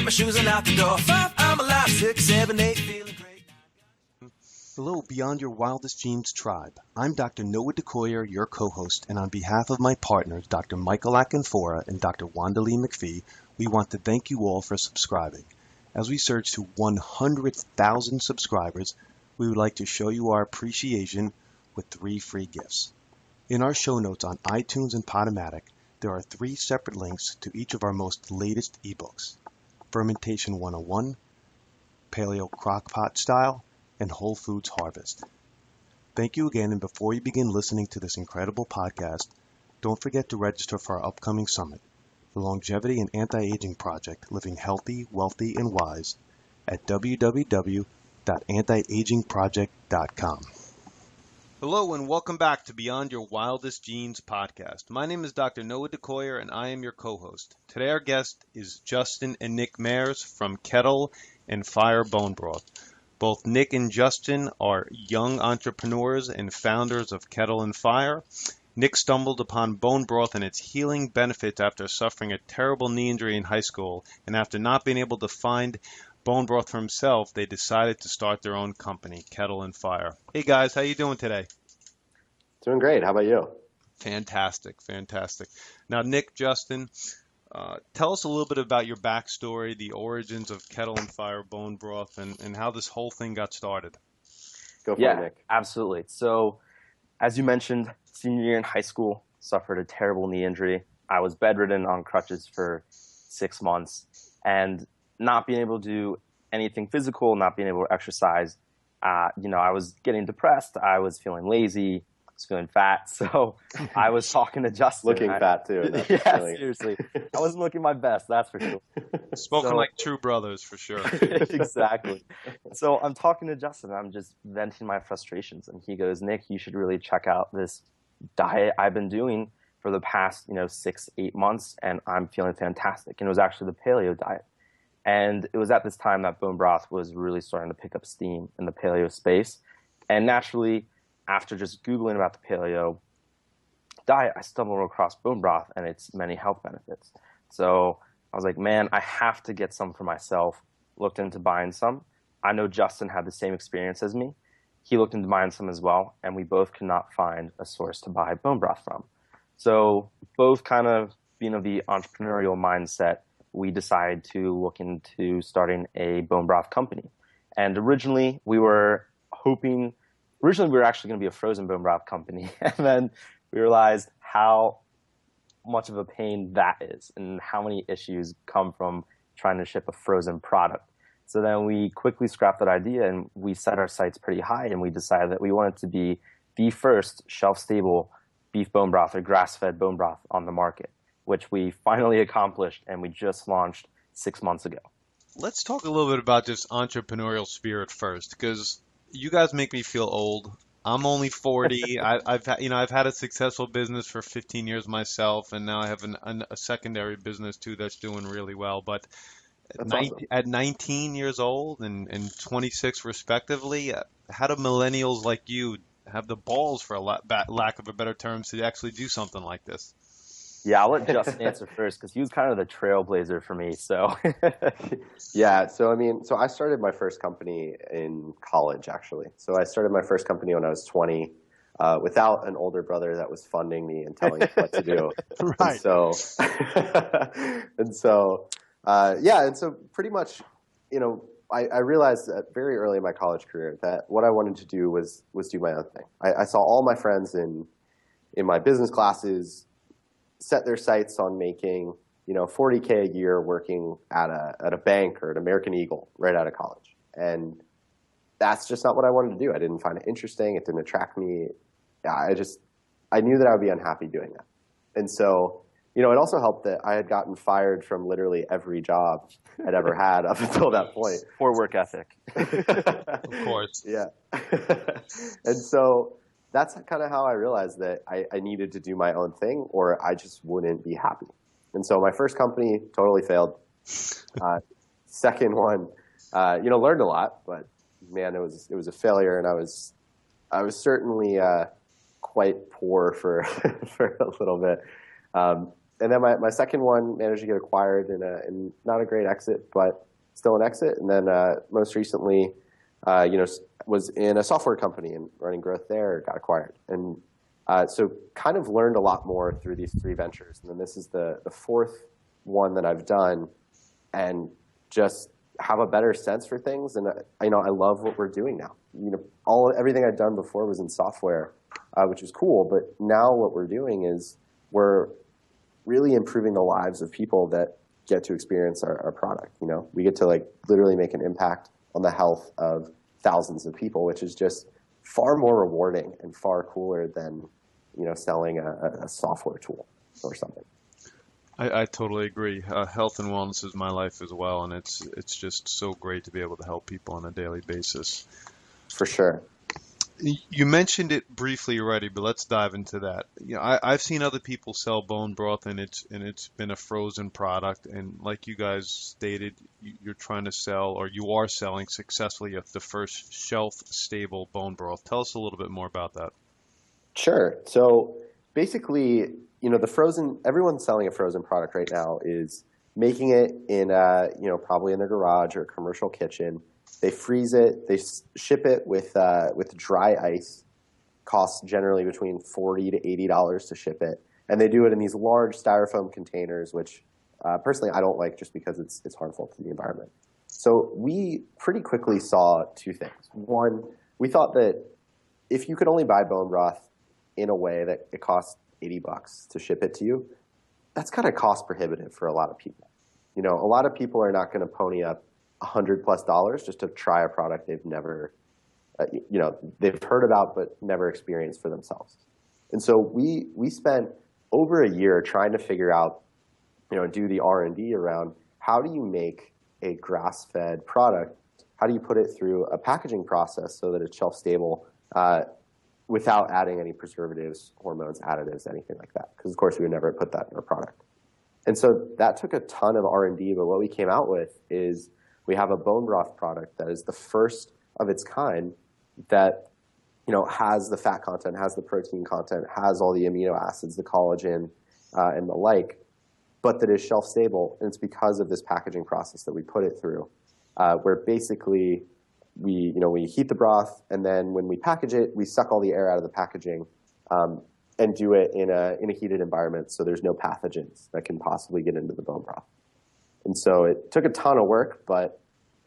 my shoes and out the door. 5, I'm alive. 6, 7, 8, feeling great. Hello, Beyond Your Wildest Dreams tribe. I'm Dr. Noah DeCoyer, your co-host, and on behalf of my partners, Dr. Michael Akinfora and Dr. Wanda Lee McPhee, we want to thank you all for subscribing. As we surge to 100,000 subscribers, we would like to show you our appreciation with 3 free gifts. In our show notes on iTunes and Podomatic, there are 3 separate links to each of our most latest ebooks: Fermentation 101, Paleo Crockpot Style, and Whole Foods Harvest. Thank you again, and before you begin listening to this incredible podcast, don't forget to register for our upcoming summit, the Longevity and Anti-Aging Project, Living Healthy, Wealthy, and Wise, at www.antiagingproject.com. Hello and welcome back to Beyond Your Wildest Genes podcast. My name is Dr. Noah DeCoyer and I am your co-host. Today our guest is Justin and Nick Mayers from Kettle and Fire Bone Broth. Both Nick and Justin are young entrepreneurs and founders of Kettle and Fire. Nick stumbled upon bone broth and its healing benefits after suffering a terrible knee injury in high school, and after not being able to find bone broth for himself, they decided to start their own company, Kettle and Fire. Hey guys, how you doing today? Doing great. How about you? Fantastic. Now, Nick, Justin, tell us a little bit about your backstory, the origins of Kettle and Fire bone broth, and how this whole thing got started. Go for it, Nick. Absolutely. So, as you mentioned, senior year in high school, suffered a terrible knee injury. I was bedridden on crutches for 6 months, and not being able to do anything physical, not being able to exercise, I was getting depressed. I was feeling lazy. I was feeling fat. So I was talking to Justin. Looking fat too. Yeah, seriously. I wasn't looking my best, that's for sure. Spoken like true brothers, for sure. Exactly. So I'm talking to Justin. I'm just venting my frustrations. And he goes, Nick, you should really check out this diet I've been doing for the past 6-8 months, and I'm feeling fantastic. And it was actually the paleo diet. And it was at this time that bone broth was really starting to pick up steam in the paleo space. And naturally, after just Googling about the paleo diet, I stumbled across bone broth and its many health benefits. So I was like, man, I have to get some for myself. Looked into buying some. I know Justin had the same experience as me. He looked into buying some as well, and we both could not find a source to buy bone broth from. So both kind of being of the entrepreneurial mindset, we decided to look into starting a bone broth company. And originally we were actually going to be a frozen bone broth company. And then we realized how much of a pain that is and how many issues come from trying to ship a frozen product. So then we quickly scrapped that idea and we set our sights pretty high, and we decided that we wanted to be the first shelf-stable beef bone broth or grass-fed bone broth on the market, which we finally accomplished, and we just launched 6 months ago. Let's talk a little bit about just entrepreneurial spirit first, because you guys make me feel old. I'm only 40. I've had a successful business for 15 years myself, and now I have a secondary business too that's doing really well. But at 19 years old and 26 respectively, how do millennials like you have the balls, for lack of a better term, to actually do something like this? Yeah, I'll let Justin answer first because he was kind of the trailblazer for me. So Yeah, so I started my first company in college, actually. So I started my first company when I was 20, without an older brother that was funding me and telling me what to do. Right. And so pretty much, I realized very early in my college career that what I wanted to do was do my own thing. I saw all my friends in my business classes set their sights on making, $40K a year working at a bank or at American Eagle right out of college. And that's just not what I wanted to do. I didn't find it interesting. It didn't attract me. I knew that I would be unhappy doing that. And so, it also helped that I had gotten fired from literally every job I'd ever had up until that point. Poor work ethic. Of course. Yeah. And so that's kind of how I realized that I needed to do my own thing or I just wouldn't be happy. And so my first company totally failed. Second one, learned a lot, but man, it was a failure, and I was certainly quite poor for for a little bit. and then my second one managed to get acquired in not a great exit, but still an exit. And then most recently, was in a software company and running growth there, got acquired. And so kind of learned a lot more through these three ventures. And then this is the fourth one that I've done, and just have a better sense for things. And I love what we're doing now. Everything I'd done before was in software, which is cool. But now what we're doing is we're really improving the lives of people that get to experience our product. We get to literally make an impact on the health of thousands of people, which is just far more rewarding and far cooler than selling a software tool or something. I totally agree. Health and wellness is my life as well, and it's just so great to be able to help people on a daily basis. For sure. You mentioned it briefly already, but let's dive into that. I've seen other people sell bone broth, and it's been a frozen product. And like you guys stated, you're trying to sell, or you are selling successfully, the first shelf-stable bone broth. Tell us a little bit more about that. Sure. So basically, everyone selling a frozen product right now is making it in probably in their garage or a commercial kitchen. They freeze it, they ship it with dry ice. Costs generally between $40 to $80 to ship it, and they do it in these large styrofoam containers, which personally I don't like, just because it's harmful to the environment. So we pretty quickly saw two things. One, we thought that if you could only buy bone broth in a way that it costs $80 to ship it to you, that's kind of cost prohibitive for a lot of people. A lot of people are not going to pony up $100+ just to try a product they've never, they've heard about but never experienced for themselves. And so we spent over a year trying to figure out, do the R&D around how do you make a grass-fed product? How do you put it through a packaging process so that it's shelf-stable without adding any preservatives, hormones, additives, anything like that? Because, of course, we would never put that in our product. And so that took a ton of R&D, but what we came out with is we have a bone broth product that is the first of its kind that has the fat content, has the protein content, has all the amino acids, the collagen, and the like, but that is shelf stable. And it's because of this packaging process that we put it through, where basically we heat the broth, and then when we package it, we suck all the air out of the packaging and do it in a heated environment, so there's no pathogens that can possibly get into the bone broth. And so it took a ton of work, but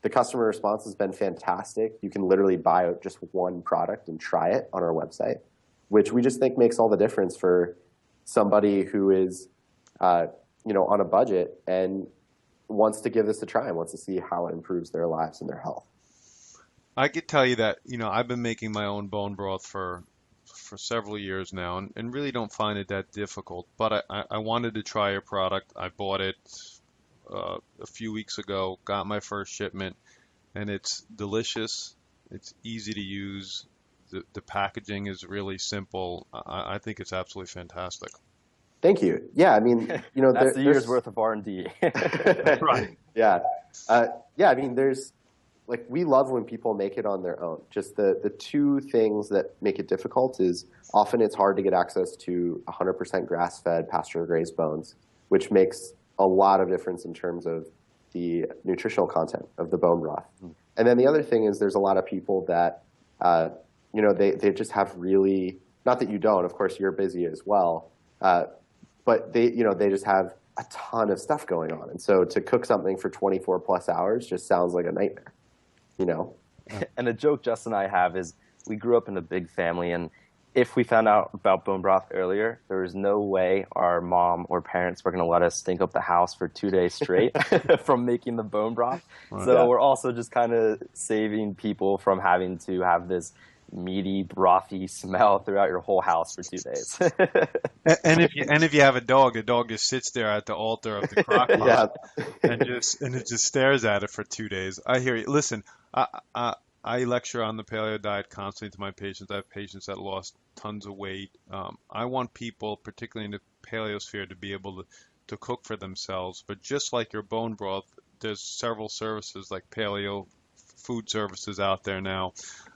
the customer response has been fantastic. You can literally buy just one product and try it on our website, which we just think makes all the difference for somebody who is, on a budget and wants to give this a try and wants to see how it improves their lives and their health. I could tell you that, I've been making my own bone broth for several years now, and really don't find it that difficult. But I wanted to try your product. I bought it a few weeks ago, got my first shipment, and it's delicious. It's easy to use. The packaging is really simple. I think it's absolutely fantastic. Thank you. Yeah, I mean, that's a year's worth of R&D. Right. Yeah. I mean, we love when people make it on their own. Just the two things that make it difficult is often it's hard to get access to 100% grass-fed, pasture-raised bones, which makes a lot of difference in terms of the nutritional content of the bone broth. And then the other thing is there's a lot of people that, they just have really, not that you don't, of course you're busy as well, but they just have a ton of stuff going on. And so to cook something for 24+ hours just sounds like a nightmare, And a joke Justin and I have is we grew up in a big family, and if we found out about bone broth earlier, there was no way our mom or parents were going to let us stink up the house for 2 days straight from making the bone broth. Right. So we're also just kind of saving people from having to have this meaty, brothy smell throughout your whole house for 2 days. and if you have a dog just sits there at the altar of the crock pot and it just stares at it for 2 days. I hear you. Listen, I lecture on the paleo diet constantly to my patients. I have patients that lost tons of weight. I want people, particularly in the paleosphere, to be able to cook for themselves. But just like your bone broth, there's several services like paleo food services out there now.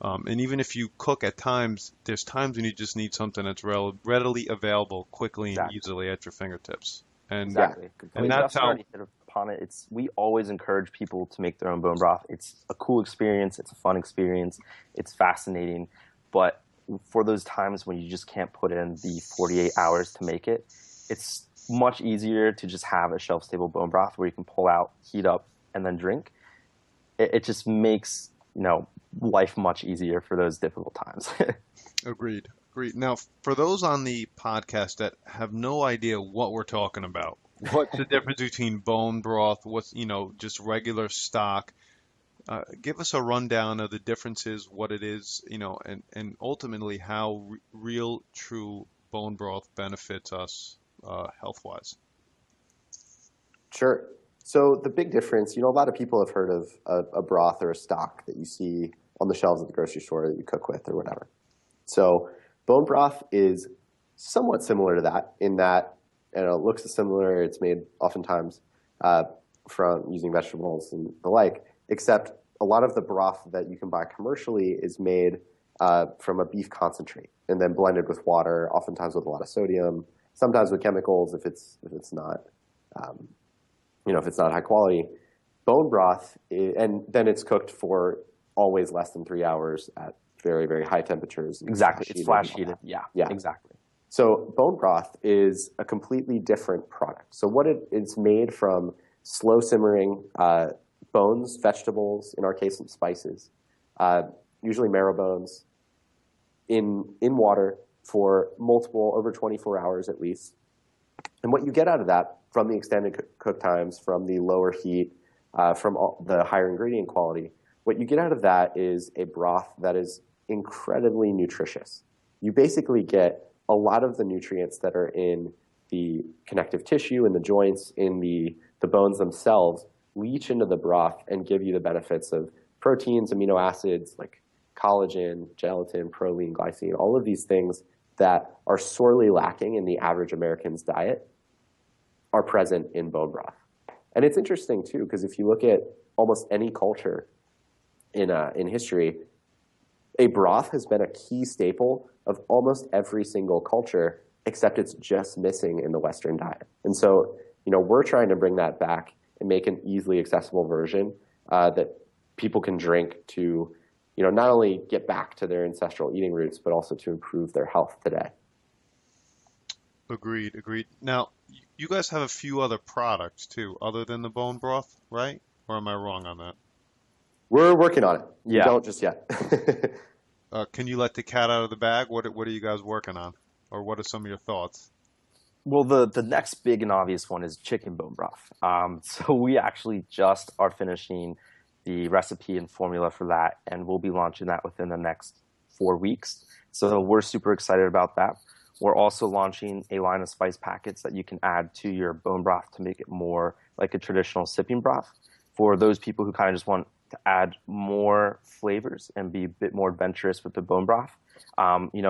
And even if you cook at times, there's times when you just need something that's readily available quickly and easily at your fingertips. And Exactly. and that's Justin how already hit upon it. We always encourage people to make their own bone broth. It's a cool experience. It's a fun experience. It's fascinating. But for those times when you just can't put in the 48 hours to make it, it's much easier to just have a shelf-stable bone broth where you can pull out, heat up, and then drink. It just makes, life much easier for those difficult times. Agreed. Agreed. Now, for those on the podcast that have no idea what we're talking about, what's the difference between bone broth, what's, just regular stock? Give us a rundown of the differences, what it is, and ultimately how real, true bone broth benefits us health-wise. Sure. So the big difference, a lot of people have heard of a broth or a stock that you see on the shelves at the grocery store that you cook with or whatever. So bone broth is somewhat similar to that in that it looks similar. It's made oftentimes from using vegetables and the like, except a lot of the broth that you can buy commercially is made from a beef concentrate and then blended with water, oftentimes with a lot of sodium, sometimes with chemicals if it's not if it's not high quality. Bone broth, and then it's cooked for always less than 3 hours at very, very high temperatures. Exactly. It's flash heated. Yeah, exactly. So bone broth is a completely different product. So what it's made from slow simmering bones, vegetables, in our case, some spices, usually marrow bones, in water for over 24 hours at least. And what you get out of that from the extended cook times, from the lower heat, from the higher ingredient quality, what you get out of that is a broth that is incredibly nutritious. You basically get a lot of the nutrients that are in the connective tissue, in the joints, in the bones themselves, leach into the broth and give you the benefits of proteins, amino acids like collagen, gelatin, proline, glycine, all of these things that are sorely lacking in the average American's diet are present in bone broth. And it's interesting too, because if you look at almost any culture in history, a broth has been a key staple of almost every single culture, except it's just missing in the Western diet. And so, we're trying to bring that back and make an easily accessible version that people can drink to, not only get back to their ancestral eating roots, but also to improve their health today. Agreed. Now, you guys have a few other products too, other than the bone broth, right? Or am I wrong on that? We're working on it. Yeah. We don't just yet. Can you let the cat out of the bag? What are you guys working on? Or what are some of your thoughts? Well, the next big and obvious one is chicken bone broth. So we actually just are finishing the recipe and formula for that, and we'll be launching that within the next 4 weeks. So we're super excited about that. We're also launching a line of spice packets that you can add to your bone broth to make it more like a traditional sipping broth for those people who kind of just want to add more flavors and be a bit more adventurous with the bone broth.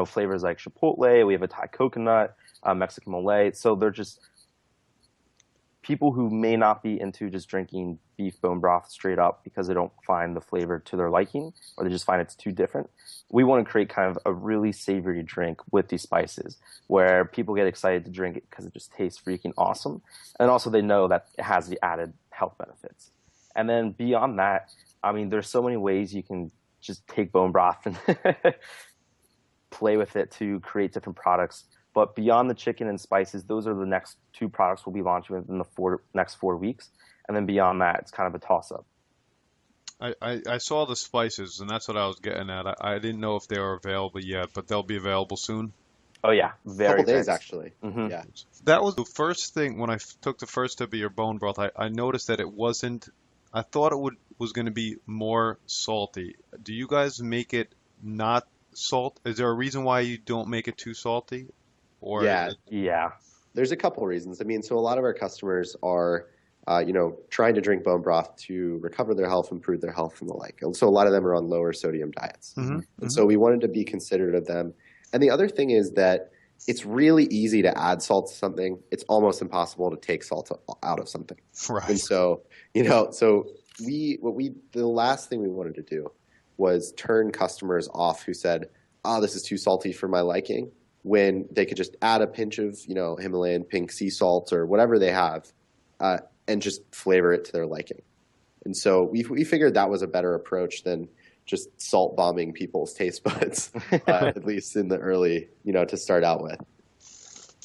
Flavors like chipotle, we have a Thai coconut, Mexican mole. So they're just people who may not be into just drinking beef bone broth straight up because they don't find the flavor to their liking, or they just find it's too different. We want to create kind of a really savory drink with these spices where people get excited to drink it because it just tastes freaking awesome. And also they know that it has the added health benefits. And then beyond that, there's so many ways you can just take bone broth and play with it to create different products. But beyond the chicken and spices, those are the next 2 products we'll be launching within the next 4 weeks. And then beyond that, it's kind of a toss-up. I saw the spices, and that's what I was getting at. I didn't know if they were available yet, but they'll be available soon. Oh, yeah. Couple days, actually. Mm-hmm. Yeah. That was the first thing when I took the first sip of your bone broth. I noticed that it wasn't. I thought it was going to be more salty. Do you guys make it not salt? Is there a reason why you don't make it too salty? Or Yeah. There's a couple reasons. So a lot of our customers are, trying to drink bone broth to recover their health, improve their health, and the like. And so a lot of them are on lower sodium diets. Mm-hmm. And so we wanted to be considerate of them. And the other thing is that it's really easy to add salt to something. It's almost impossible to take salt out of something. Right. And so, the last thing we wanted to do was turn customers off who said, "Oh, this is too salty for my liking," when they could just add a pinch of, Himalayan pink sea salt or whatever they have, and just flavor it to their liking. And so we figured that was a better approach than just salt bombing people's taste buds, at least in the early, to start out with.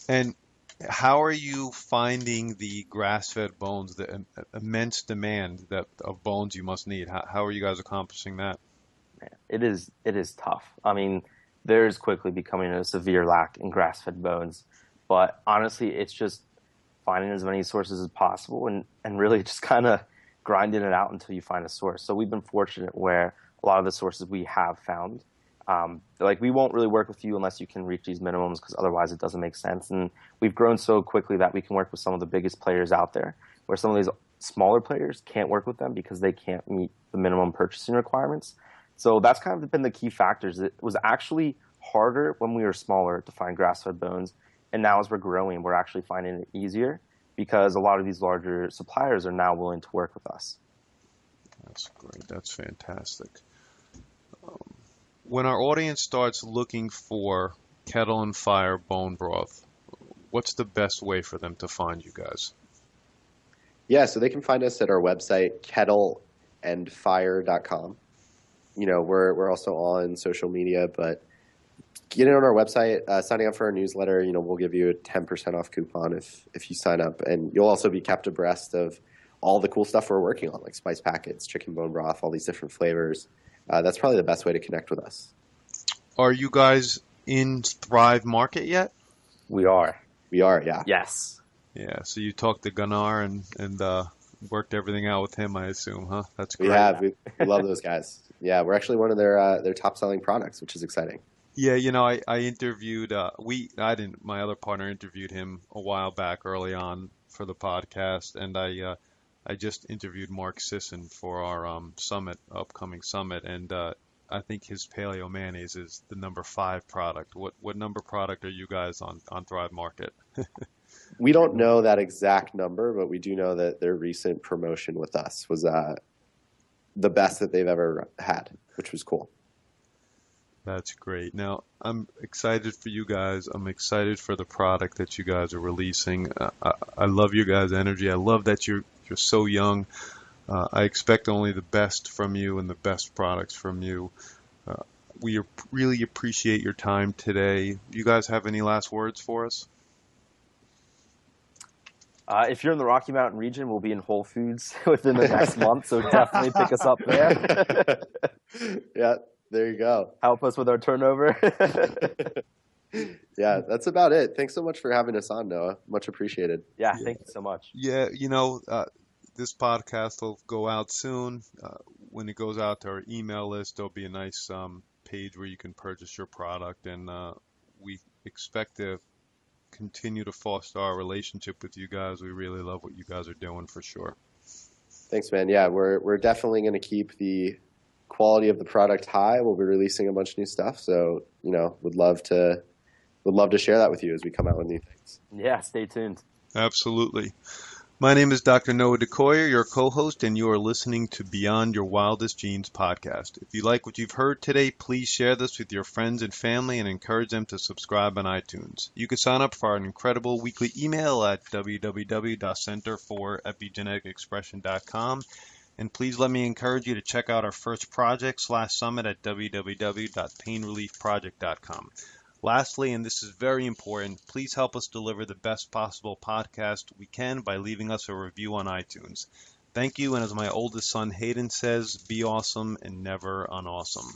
And how are you finding the grass-fed bones, the immense demand of bones you must need? How are you guys accomplishing that? It is tough. I mean, there's quickly becoming a severe lack in grass-fed bones, but honestly, it's just finding as many sources as possible and really just kind of grinding it out until you find a source. So we've been fortunate where a lot of the sources we have found, like we won't really work with you unless you can reach these minimums because otherwise it doesn't make sense. And we've grown so quickly that we can work with some of the biggest players out there, where some of these smaller players can't work with them because they can't meet the minimum purchasing requirements. So that's kind of been the key factors. It was actually harder when we were smaller to find grass-fed bones, and now as we're growing, we're actually finding it easier because a lot of these larger suppliers are now willing to work with us. That's great. That's fantastic. When our audience starts looking for Kettle and Fire bone broth, what's the best way for them to find you guys? Yeah, so they can find us at our website, kettleandfire.com. We're also on social media, but get it on our website, signing up for our newsletter, we'll give you a 10% off coupon if you sign up. And you'll also be kept abreast of all the cool stuff we're working on, like spice packets, chicken bone broth, all these different flavors. That's probably the best way to connect with us. Are you guys in Thrive Market yet? We are. We are, yeah. Yes. Yeah, so you talked to Gunnar and worked everything out with him, I assume, huh? That's great. We have. We love those guys. Yeah, we're actually one of their top-selling products, which is exciting. Yeah, I interviewed, my other partner interviewed him a while back early on for the podcast, and I just interviewed Mark Sisson for our upcoming summit, and I think his paleo mayonnaise is the number 5 product. What number product are you guys on Thrive Market? We don't know that exact number, but we do know that their recent promotion with us was the best that they've ever had, which was cool. That's great. Now, I'm excited for you guys. I'm excited for the product that you guys are releasing. I love your guys' energy. I love that you're so young. I expect only the best from you and the best products from you. We really appreciate your time today. You guys have any last words for us? If you're in the Rocky Mountain region, we'll be in Whole Foods within the next month, so definitely pick us up there. Yeah, there you go. Help us with our turnover. Yeah, that's about it. Thanks so much for having us on, Noah. Much appreciated. Yeah, thank you so much. Yeah, this podcast will go out soon. When it goes out to our email list, there'll be a nice page where you can purchase your product, and we expect to continue to foster our relationship with you guys. We really love what you guys are doing for sure. Thanks, man. Yeah, we're definitely going to keep the quality of the product high. We'll be releasing a bunch of new stuff, so would love to share that with you as we come out with new things. Yeah, stay tuned. Absolutely. My name is Dr. Noah DeCoyer, your co-host, and you are listening to Beyond Your Wildest Dreams podcast. If you like what you've heard today, please share this with your friends and family and encourage them to subscribe on iTunes. You can sign up for our incredible weekly email at www.centerforepigeneticexpression.com. And please let me encourage you to check out our first project/summit at www.painreliefproject.com. Lastly, and this is very important, please help us deliver the best possible podcast we can by leaving us a review on iTunes. Thank you, and as my oldest son Hayden says, be awesome and never unawesome.